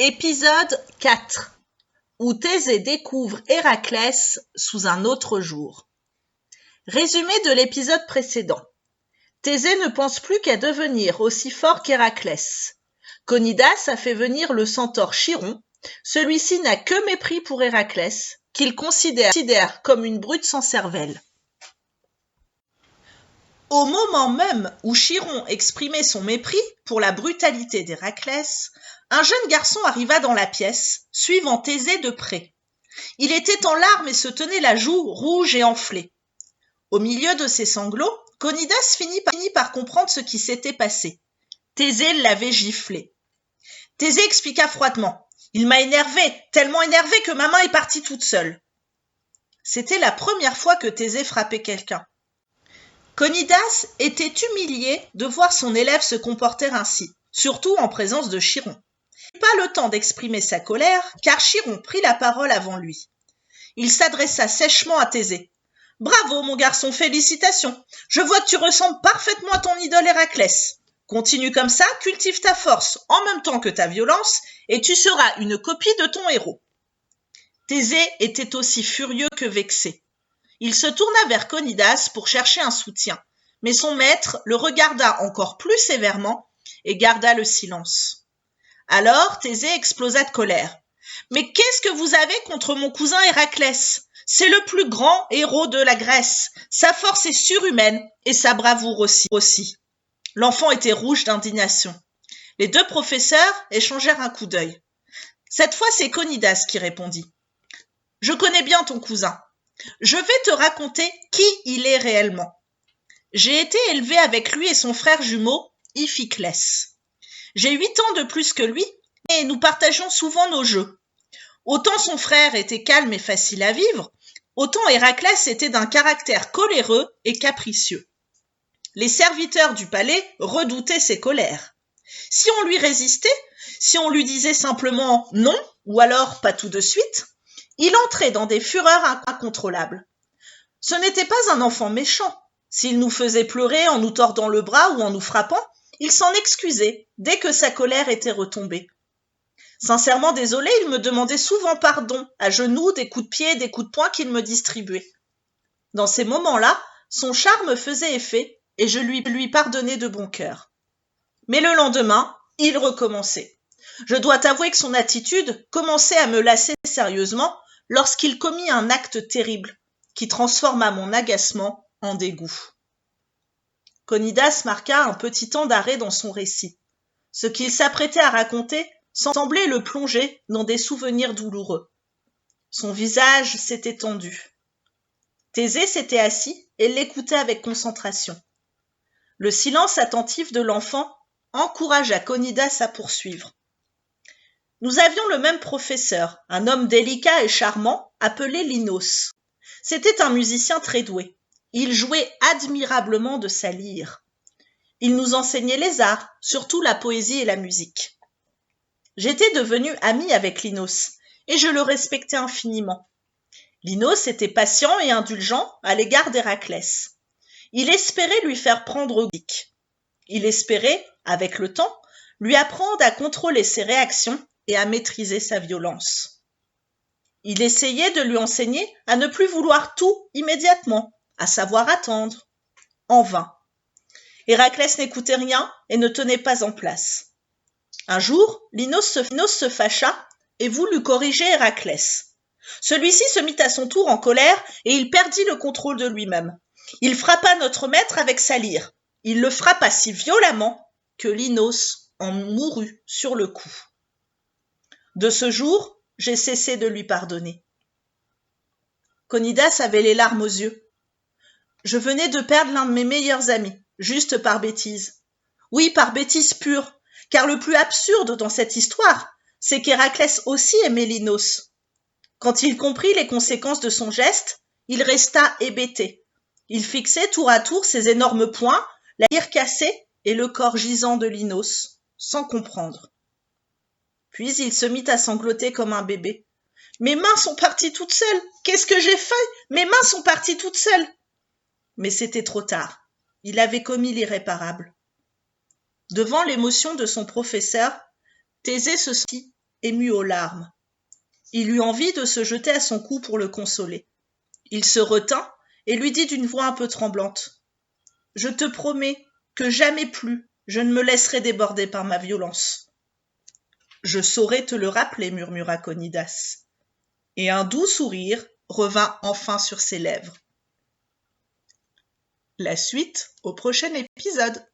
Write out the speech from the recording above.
Épisode 4 où Thésée découvre Héraclès sous un autre jour. Résumé de l'épisode précédent. Thésée ne pense plus qu'à devenir aussi fort qu'Héraclès. Conidas a fait venir le centaure Chiron. Celui-ci n'a que mépris pour Héraclès, qu'il considère comme une brute sans cervelle. Au moment même où Chiron exprimait son mépris pour la brutalité d'Héraclès, un jeune garçon arriva dans la pièce, suivant Thésée de près. Il était en larmes et se tenait la joue rouge et enflée. Au milieu de ses sanglots, Conidas finit par comprendre ce qui s'était passé. Thésée l'avait giflé. Thésée expliqua froidement. « Il m'a énervé, tellement énervé que ma main est partie toute seule. » C'était la première fois que Thésée frappait quelqu'un. Conidas était humilié de voir son élève se comporter ainsi, surtout en présence de Chiron. Il n'eut pas le temps d'exprimer sa colère, car Chiron prit la parole avant lui. Il s'adressa sèchement à Thésée. « Bravo, mon garçon, félicitations. Je vois que tu ressembles parfaitement à ton idole Héraclès. Continue comme ça, cultive ta force en même temps que ta violence, et tu seras une copie de ton héros. » Thésée était aussi furieux que vexé. Il se tourna vers Conidas pour chercher un soutien, mais son maître le regarda encore plus sévèrement et garda le silence. Alors Thésée explosa de colère. « Mais qu'est-ce que vous avez contre mon cousin Héraclès ? C'est le plus grand héros de la Grèce. Sa force est surhumaine et sa bravoure aussi. » L'enfant était rouge d'indignation. Les deux professeurs échangèrent un coup d'œil. Cette fois, c'est Conidas qui répondit. « Je connais bien ton cousin. Je vais te raconter qui il est réellement. J'ai été élevé avec lui et son frère jumeau, Iphiclès. J'ai 8 ans de plus que lui et nous partageons souvent nos jeux. Autant son frère était calme et facile à vivre, autant Héraclès était d'un caractère coléreux et capricieux. Les serviteurs du palais redoutaient ses colères. Si on lui résistait, si on lui disait simplement non ou alors pas tout de suite, il entrait dans des fureurs incontrôlables. Ce n'était pas un enfant méchant. S'il nous faisait pleurer en nous tordant le bras ou en nous frappant, il s'en excusait dès que sa colère était retombée. Sincèrement désolé, il me demandait souvent pardon, à genoux, des coups de pied, des coups de poing qu'il me distribuait. Dans ces moments-là, son charme faisait effet et je lui pardonnais de bon cœur. Mais le lendemain, il recommençait. Je dois t'avouer que son attitude commençait à me lasser sérieusement lorsqu'il commit un acte terrible qui transforma mon agacement en dégoût. Conidas marqua un petit temps d'arrêt dans son récit. Ce qu'il s'apprêtait à raconter semblait le plonger dans des souvenirs douloureux. Son visage s'était tendu. Thésée s'était assis et l'écoutait avec concentration. Le silence attentif de l'enfant encouragea Conidas à poursuivre. Nous avions le même professeur, un homme délicat et charmant, appelé Linos. C'était un musicien très doué. Il jouait admirablement de sa lyre. Il nous enseignait les arts, surtout la poésie et la musique. J'étais devenu ami avec Linos, et je le respectais infiniment. Linos était patient et indulgent à l'égard d'Héraclès. Il espérait lui faire prendre goût. Il espérait, avec le temps, lui apprendre à contrôler ses réactions et à maîtriser sa violence. Il essayait de lui enseigner à ne plus vouloir tout immédiatement, à savoir attendre. En vain. Héraclès n'écoutait rien et ne tenait pas en place. Un jour, Linos se fâcha et voulut corriger Héraclès. Celui-ci se mit à son tour en colère et il perdit le contrôle de lui-même. Il frappa notre maître avec sa lyre. Il le frappa si violemment que Linos en mourut sur le coup. De ce jour, j'ai cessé de lui pardonner. Conidas avait les larmes aux yeux. Je venais de perdre l'un de mes meilleurs amis, juste par bêtise. Oui, par bêtise pure, car le plus absurde dans cette histoire, c'est qu'Héraclès aussi aimait Linos. Quand il comprit les conséquences de son geste, il resta hébété. Il fixait tour à tour ses énormes poings, la lyre cassée et le corps gisant de Linos, sans comprendre. Puis il se mit à sangloter comme un bébé. « Mes mains sont parties toutes seules. Qu'est-ce que j'ai fait ? Mes mains sont parties toutes seules. » Mais c'était trop tard. Il avait commis l'irréparable. Devant l'émotion de son professeur, Thésée se sentit ému aux larmes. Il eut envie de se jeter à son cou pour le consoler. Il se retint et lui dit d'une voix un peu tremblante : « Je te promets que jamais plus je ne me laisserai déborder par ma violence. »« Je saurai te le rappeler, murmura Conidas. Et un doux sourire revint enfin sur ses lèvres. La suite au prochain épisode.